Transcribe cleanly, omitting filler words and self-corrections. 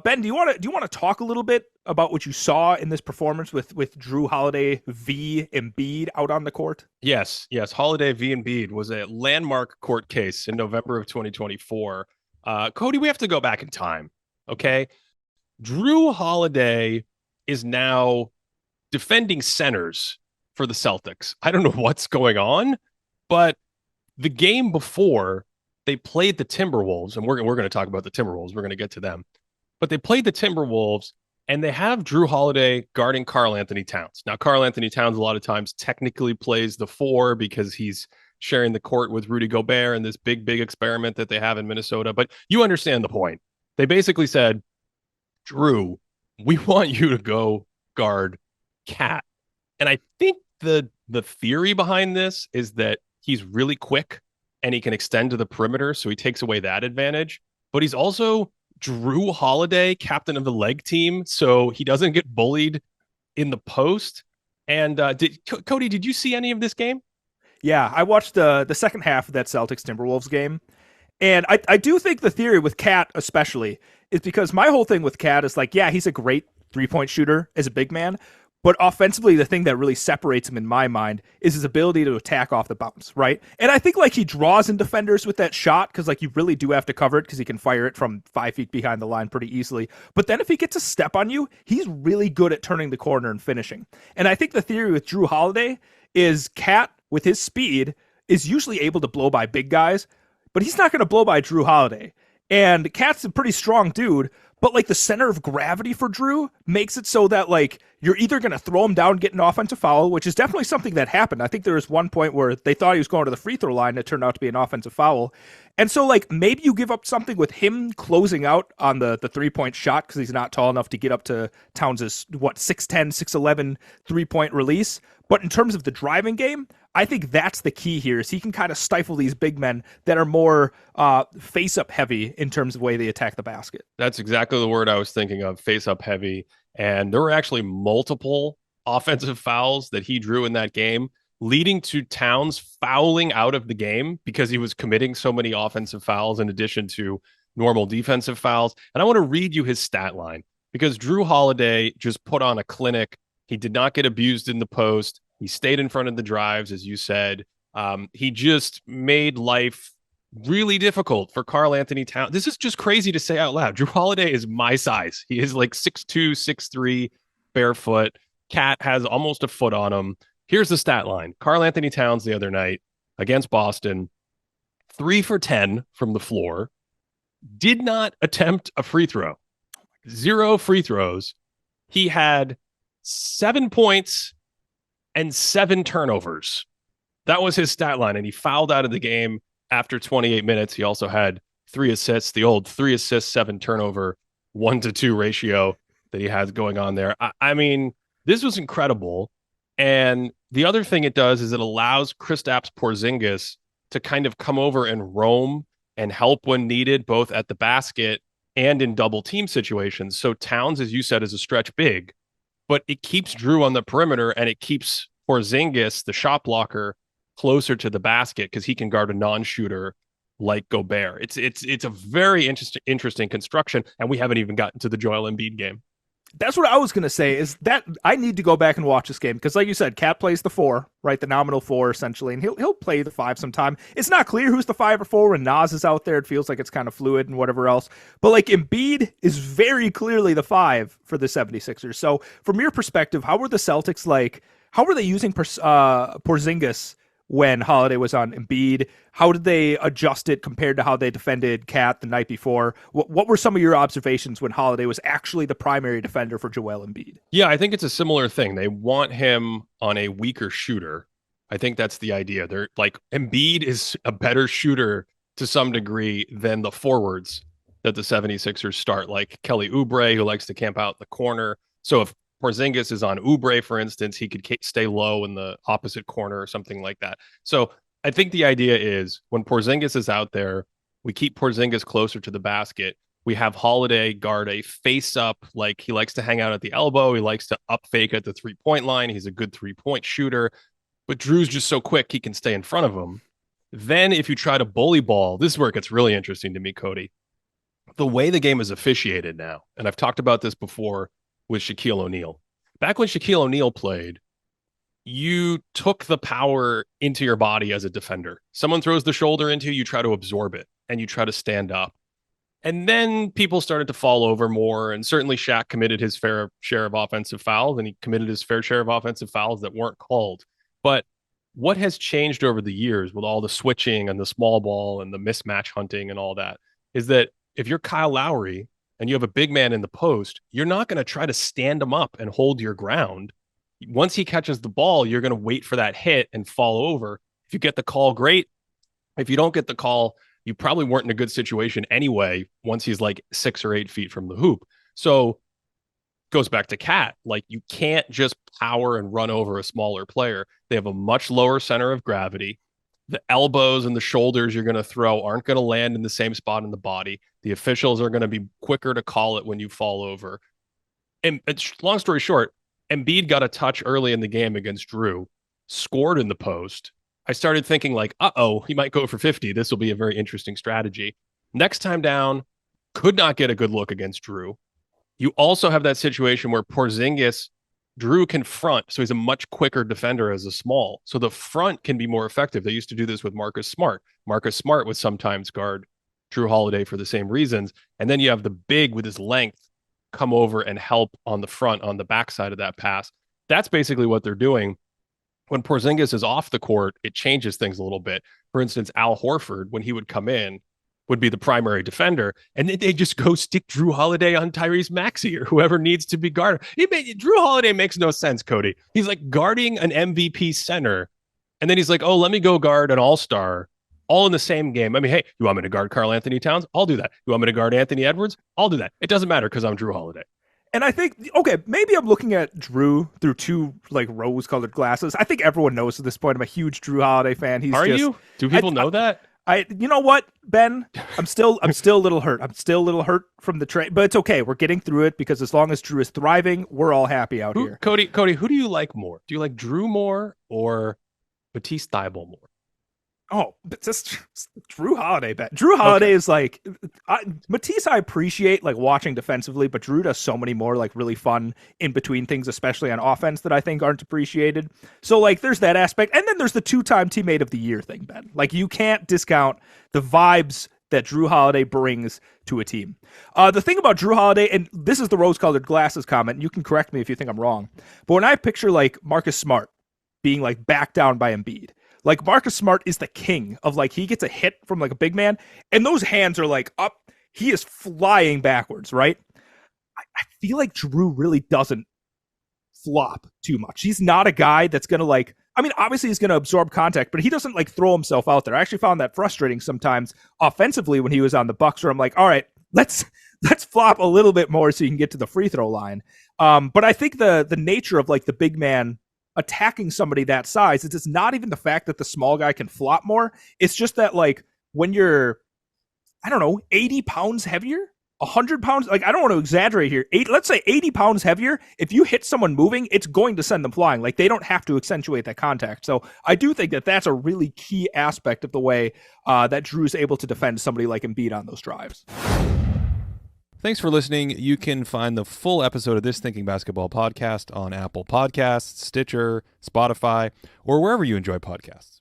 Ben, do you want to talk a little bit about what you saw in this performance with Jrue Holiday v Embiid out on the court? Yes. Holiday v. Embiid was a landmark court case in November of 2024. Cody, we have to go back in time. Okay. Jrue Holiday is now defending centers for the Celtics. I don't know what's going on, but the game before they played the Timberwolves, and we're going to talk about the Timberwolves. We're going to get to them, but they played the Timberwolves and they have Jrue Holiday guarding Karl-Anthony Towns. Now, Karl-Anthony Towns a lot of times technically plays the four because he's sharing the court with Rudy Gobert in this big experiment that they have in Minnesota. But you understand the point. They basically said, Jrue, we want you to go guard Cat. And I think the theory behind this is that he's really quick and he can extend to the perimeter, so he takes away that advantage. But he's also Jrue Holiday, captain of the leg team, so he doesn't get bullied in the post. And Cody, did you see any of this game? Yeah, I watched the second half of that Celtics Timberwolves game, and I do think the theory with Cat especially is because my whole thing with Cat is like, yeah, he's a great 3-point shooter as a big man, but offensively, the thing that really separates him in my mind is his ability to attack off the bounce, right? And I think like he draws in defenders with that shot because like you really do have to cover it because he can fire it from 5 feet behind the line pretty easily. But then if he gets a step on you, he's really good at turning the corner and finishing. And I think the theory with Jrue Holiday is Cat with his speed is usually able to blow by big guys, but he's not going to blow by Jrue Holiday. And Cat's a pretty strong dude, but like the center of gravity for Jrue makes it so that like you're either going to throw him down, get an offensive foul, which is definitely something that happened. I think there was one point where they thought he was going to the free throw line. It turned out to be an offensive foul. And so like maybe you give up something with him closing out on the 3-point shot because he's not tall enough to get up to Towns' 6'10", 6'11" 3-point release. But in terms of the driving game, I think that's the key here is he can kind of stifle these big men that are more face-up heavy in terms of the way they attack the basket. That's exactly the word I was thinking of, face-up heavy. And there were actually multiple offensive fouls that he drew in that game, leading to Towns fouling out of the game because he was committing so many offensive fouls in addition to normal defensive fouls. And I want to read you his stat line because Jrue Holiday just put on a clinic. He did not get abused in the post. He stayed in front of the drives, as you said. He just made life really difficult for Karl-Anthony Towns. This is just crazy to say out loud. Jrue Holiday is my size. He is like 6'2", 6'3", barefoot. Cat has almost a foot on him. Here's the stat line. Karl-Anthony Towns the other night against Boston, 3 for 10 from the floor, did not attempt a free throw. 0 free throws. He had 7 points and 7 turnovers. That was his stat line, and he fouled out of the game after 28 minutes. He also had 3 assists, the old 3 assists, 7 turnover, 1-to-2 ratio that he has going on there. I mean, this was incredible. And the other thing it does is it allows Kristaps Porzingis to kind of come over and roam and help when needed, both at the basket and in double team situations. So Towns, as you said, is a stretch big, but it keeps Jrue on the perimeter and it keeps Porzingis, the shot blocker, closer to the basket because he can guard a non-shooter like Gobert. It's a very interesting construction, and we haven't even gotten to the Joel Embiid game. That's what I was going to say is that I need to go back and watch this game because like you said, Cat plays the 4, right? The nominal 4 essentially, and he'll play the 5 sometime. It's not clear who's the 5 or 4 when Nas is out there. It feels like it's kind of fluid and whatever else. But like Embiid is very clearly the 5 for the 76ers. So from your perspective, how were the Celtics like, how were they using Porzingis when Holiday was on Embiid? How did they adjust it compared to how they defended Cat the night before? What were some of your observations when Holiday was actually the primary defender for Joel Embiid? Yeah, I think it's a similar thing. They want him on a weaker shooter. I think that's the idea. They're like, Embiid is a better shooter to some degree than the forwards that the 76ers start, like Kelly Oubre, who likes to camp out in the corner. So if Porzingis is on Oubre, for instance, he could stay low in the opposite corner or something like that. So I think the idea is when Porzingis is out there, we keep Porzingis closer to the basket. We have Holiday guard a face-up, like he likes to hang out at the elbow. He likes to up fake at the 3-point line. He's a good 3-point shooter. But Jrue's just so quick, he can stay in front of him. Then if you try to bully ball, this is where it gets really interesting to me, Cody. the way the game is officiated now, and I've talked about this before with Shaquille O'Neal. Back when Shaquille O'Neal played, you took the power into your body as a defender. Someone throws the shoulder into you, you try to absorb it and you try to stand up. And then people started to fall over more. And certainly Shaq committed his fair share of offensive fouls, and he committed his fair share of offensive fouls that weren't called. But what has changed over the years with all the switching and the small ball and the mismatch hunting and all that is that if you're Kyle Lowry and you have a big man in the post, you're not going to try to stand him up and hold your ground. Once he catches the ball, you're going to wait for that hit and fall over. If you get the call, great. If you don't get the call, you probably weren't in a good situation anyway once he's like 6 or 8 feet from the hoop. So goes back to Cat. Like, you can't just power and run over a smaller player. They have a much lower center of gravity. The elbows and the shoulders you're going to throw aren't going to land in the same spot in the body. The officials are going to be quicker to call it when you fall over. And long story short, Embiid got a touch early in the game against Jrue, scored in the post. I started thinking like, he might go for 50. This will be a very interesting strategy. Next time down, could not get a good look against Jrue. You also have that situation where Porzingis, Jrue can front, so he's a much quicker defender as a small. So the front can be more effective. They used to do this with Marcus Smart. Marcus Smart would sometimes guard Jrue Holiday for the same reasons. And then you have the big with his length come over and help on the front, on the backside of that pass. That's basically what they're doing. When Porzingis is off the court, it changes things a little bit. For instance, Al Horford, when he would come in, would be the primary defender, and then they just go stick Jrue Holiday on Tyrese Maxey or whoever needs to be guarded. Jrue Holiday makes no sense, Cody. He's like guarding an MVP center, and then he's like, let me go guard an all-star all in the same game. I mean, hey, you want me to guard Karl-Anthony Towns? I'll do that. You want me to guard Anthony Edwards? I'll do that. It doesn't matter because I'm Jrue Holiday. And I think, okay, maybe I'm looking at Jrue through two like rose-colored glasses. I think everyone knows at this point I'm a huge Jrue Holiday fan. Are you? Do people know that? You know what, Ben? I'm still a little hurt. I'm still a little hurt from the trade, but it's okay. We're getting through it because as long as Jrue is thriving, we're all happy out here. Cody, who do you like more? Do you like Jrue more or Matisse Thybulle more? Oh, but just Jrue Holiday, Ben. Jrue Holiday is like Matisse. I appreciate like watching defensively, but Jrue does so many more like really fun in between things, especially on offense, that I think aren't appreciated. So like, there's that aspect, and then there's the 2-time teammate of the year thing, Ben. Like, you can't discount the vibes that Jrue Holiday brings to a team. The thing about Jrue Holiday, and this is the rose-colored glasses comment, and you can correct me if you think I'm wrong, but when I picture like Marcus Smart being like backed down by Embiid. Like, Marcus Smart is the king of like, he gets a hit from like a big man and those hands are like up. He is flying backwards, right? I feel like Jrue really doesn't flop too much. He's not a guy that's going to like, I mean, obviously he's going to absorb contact, but he doesn't like throw himself out there. I actually found that frustrating sometimes offensively when he was on the Bucks, where I'm like, all right, let's flop a little bit more so you can get to the free throw line. But I think the nature of like the big man attacking somebody that size, it's not even the fact that the small guy can flop more. It's just that like when you're, I don't know, 80 pounds heavier, 100 pounds, like I don't want to exaggerate here. Let's say 80 pounds heavier. If you hit someone moving, it's going to send them flying. Like, they don't have to accentuate that contact. So I do think that that's a really key aspect of the way that Jrue's able to defend somebody like Embiid on those drives. Thanks for listening. You can find the full episode of this Thinking Basketball podcast on Apple Podcasts, Stitcher, Spotify, or wherever you enjoy podcasts.